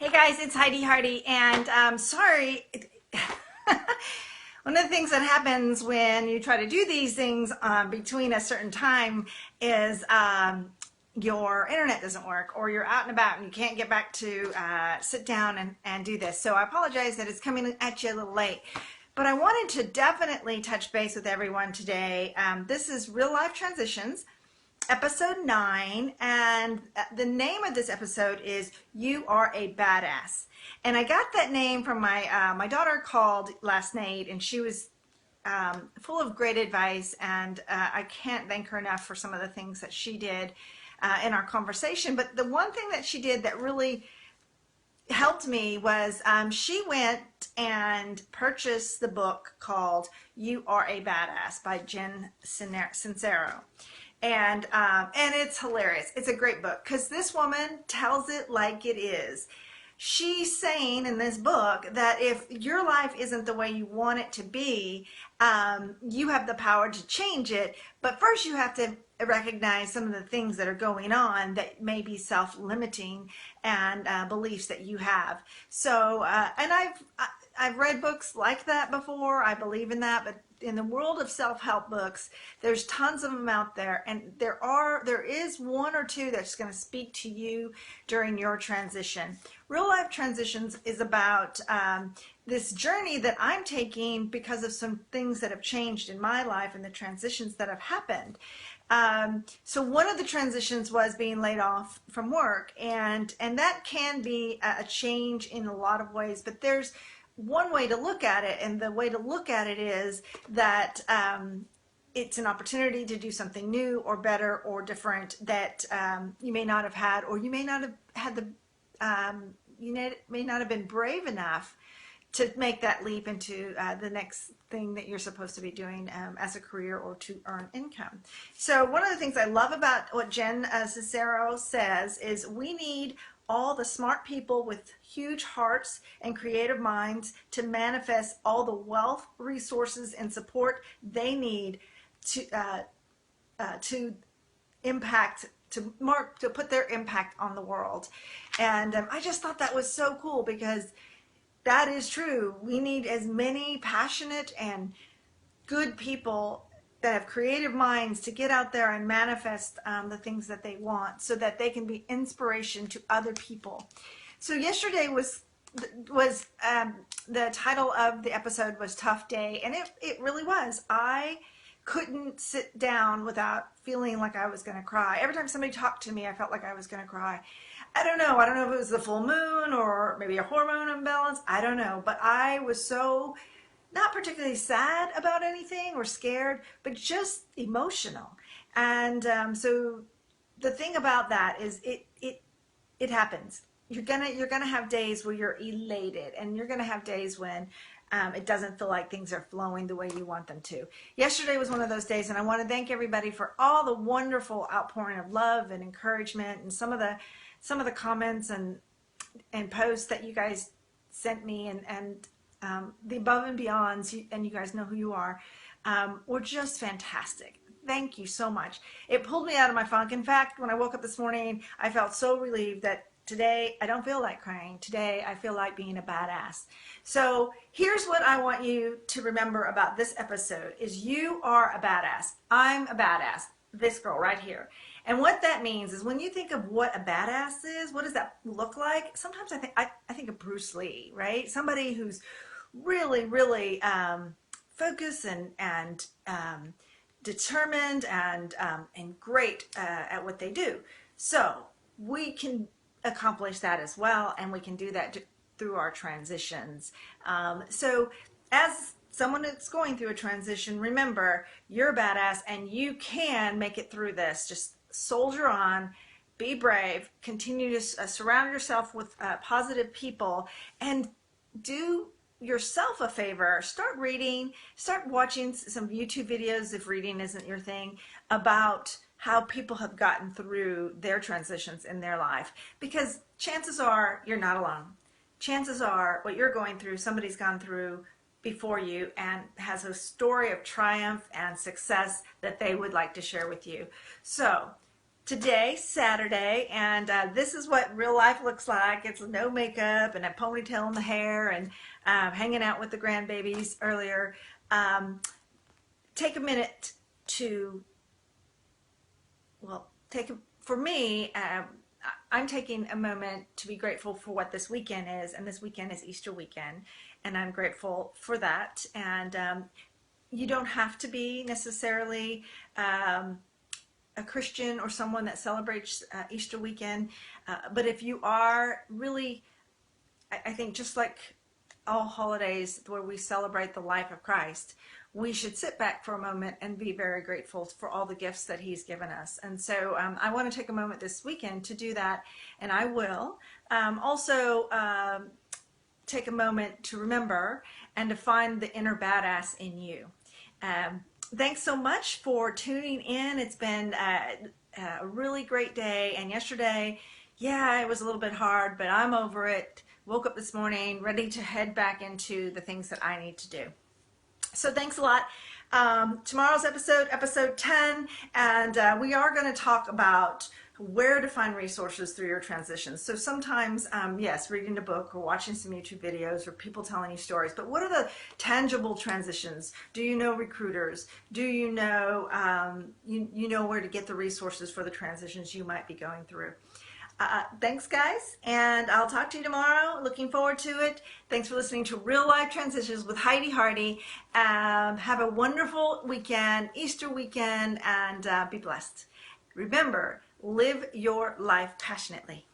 Hey guys, it's Heidi Hardy, and sorry. One of the things that happens when you try to do these things between a certain time is your internet doesn't work, or you're out and about and you can't get back to sit down and do this. So I apologize that it's coming at you a little late. But I wanted to definitely touch base with everyone today. This is Real Life Transitions, episode 9, and the name of this episode is You Are a Badass. And I got that name from my daughter called last night, and she was full of great advice, and I can't thank her enough for some of the things that she did in our conversation. But the one thing that she did that really helped me was she went and purchased the book called You Are a Badass by Jen Sincero. And it's hilarious. It's a great book because this woman tells it like it is. She's saying in this book that if your life isn't the way you want it to be, you have the power to change it. But first you have to recognize some of the things that are going on that may be self-limiting and beliefs that you have. So, and I've read books like that before. I believe in that, but in the world of self-help books, there's tons of them out there, and there is one or two that's going to speak to you during your transition. Real Life Transitions is about this journey that I'm taking because of some things that have changed in my life and the transitions that have happened. So one of the transitions was being laid off from work, and that can be a change in a lot of ways, but there's one way to look at it, and the way to look at it is that it's an opportunity to do something new or better or different that you may not have had, or you may not have had may not have been brave enough to make that leap into the next thing that you're supposed to be doing as a career or to earn income. So one of the things I love about what Jen Sincero says is we need all the smart people with huge hearts and creative minds to manifest all the wealth, resources, and support they need to impact, to put their impact on the world. And I just thought that was so cool because that is true. We need as many passionate and good people that have creative minds to get out there and manifest the things that they want so that they can be inspiration to other people. So yesterday was the title of the episode was Tough Day, and it really was. I couldn't sit down without feeling like I was going to cry. Every time somebody talked to me, I felt like I was going to cry. I don't know if it was the full moon or maybe a hormone imbalance. I don't know, but I was so not particularly sad about anything or scared, but just emotional. And so the thing about that is it happens. You're gonna have days where you're elated, and you're gonna have days when it doesn't feel like things are flowing the way you want them to. Yesterday was one of those days, and I want to thank everybody for all the wonderful outpouring of love and encouragement, and some of the comments and posts that you guys sent me, and the above and beyonds, and you guys know who you are, were just fantastic. Thank you so much. It pulled me out of my funk. In fact, when I woke up this morning, I felt so relieved that today I don't feel like crying. Today I feel like being a badass. So here's what I want you to remember about this episode is you are a badass. I'm a badass. This girl right here. And what that means is when you think of what a badass is, what does that look like? Sometimes I think of Bruce Lee, right? Somebody who's really, really focused and determined and great at what they do. So we can accomplish that as well, and we can do that through our transitions. So as someone that's going through a transition, remember, you're a badass and you can make it through this. Just soldier on, be brave, continue to surround yourself with positive people, and do yourself a favor. Start reading, start watching some YouTube videos if reading isn't your thing, about how people have gotten through their transitions in their life, because chances are you're not alone. Chances are what you're going through, somebody's gone through before you and has a story of triumph and success that they would like to share with you. So Today, Saturday, and this is what real life looks like. It's no makeup and a ponytail in the hair and hanging out with the grandbabies earlier. Take a minute to, well, for me, I'm taking a moment to be grateful for what this weekend is, and this weekend is Easter weekend, and I'm grateful for that. And you don't have to be necessarily a Christian or someone that celebrates Easter weekend, but if you are really, I think just like all holidays where we celebrate the life of Christ, we should sit back for a moment and be very grateful for all the gifts that he's given us. And so I want to take a moment this weekend to do that, and I will. Also, take a moment to remember and to find the inner badass in you. Thanks so much for tuning in. It's been a really great day. And yesterday, yeah, it was a little bit hard, but I'm over it. Woke up this morning ready to head back into the things that I need to do. So thanks a lot. Tomorrow's episode 10, and we are going to talk about where to find resources through your transitions. So sometimes, yes, reading a book or watching some YouTube videos or people telling you stories, but what are the tangible transitions? Do you know recruiters? Do you know, you know where to get the resources for the transitions you might be going through? Thanks, guys, and I'll talk to you tomorrow. Looking forward to it. Thanks for listening to Real Life Transitions with Heidi Hardy. Have a wonderful weekend, Easter weekend, and be blessed. Remember, live your life passionately.